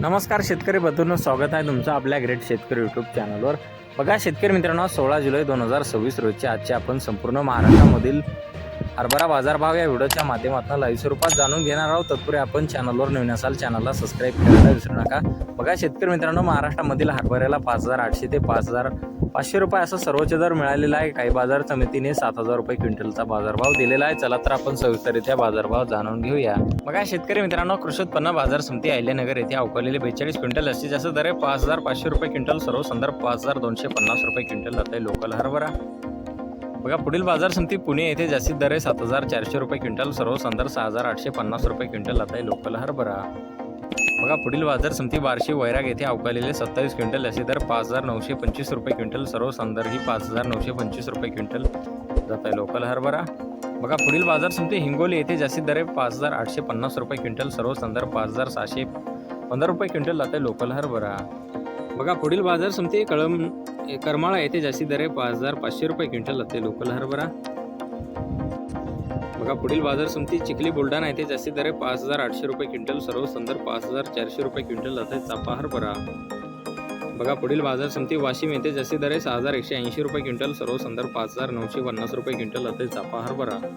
नमस्कार शेतकरी बंधूंनो, स्वागत आहे तुमचं आपल्या ग्रेट शेतकरी यूट्यूब चॅनलवर। बघा शेतकरी मित्रांनो, 16 जुलै 2026 रोजचे आजचे आपण संपूर्ण महाराष्ट्रामधील हरभरा बाजारभाव या व्हिडिओच्या माध्यमातून लाईव्ह स्वरूपात जाणून घेणार आहोत। तत्पूर्वी आपण चॅनलवर नवीन असाल चॅनलला सबस्क्राइब करायला विसरू नका। बघा शेतकरी मित्रांनो, महाराष्ट्रामधील हरभऱ्याला 5800 ते 5500 रुपये असा सर्वोच्च दर मिळालेला आहे। काही बाजार समितीने 7000 रुपये क्विंटलचा बाजारभाव दिलेला आहे। चला तर आपण सविस्तररित्या बाजारभाव जाणून घेऊया। बघा शेतकरी मित्रांनो, कृषी उत्पन्न बाजार समिती अहिल्यानगर येथे अवकालेले 42 क्विंटल जास्तीत जास्त दर आहे 5500 रुपये क्विंटल, सर्व संदर्भ 5250 रुपये क्विंटल जाते लोकल हरभरा। बघा पुढील बाजार समिती पुणे येथे जास्तीत दर आहे 7400 रुपये क्विंटल, सर्व संदर्भ 6850 रुपये क्विंटल जाते लोकल हरभरा। बघा पुढील बाजार समिती बार्शी वैराग येथे अवकालेले 27 क्विंटल जास्तीत दर 5925 रुपये क्विंटल, सर्व संदर्भ ही 5925 रुपये क्विंटल जाते लोकल हरभरा। बघा पुढील बाजार समिती हिंगोली येथे जास्तीत दर आहे 5850 रुपये क्विंटल, सर्व संदर्भ 5715 रुपये क्विंटल जाते लोकल हरभरा। बघा पुढील बाजार समिती करमाळा येथे जास्तीत दर आहे 5500 रुपये क्विंटल जाते लोकल हरभरा। बघा पुढील बाजार समिती चिखली बुलढाणा येथे जास्तीत दर आहे 5800 रुपये क्विंटल, सर्व संदर्भ 5400 रुपये क्विंटल जाते चाफा हरभरा। बघा पुढील बाजार समिती वाशिम येथे जास्तीत दर आहे 6180 रुपये क्विंटल, सर्व संदर्भ 5950 रुपये क्विंटल जाते चाफा हरभरा।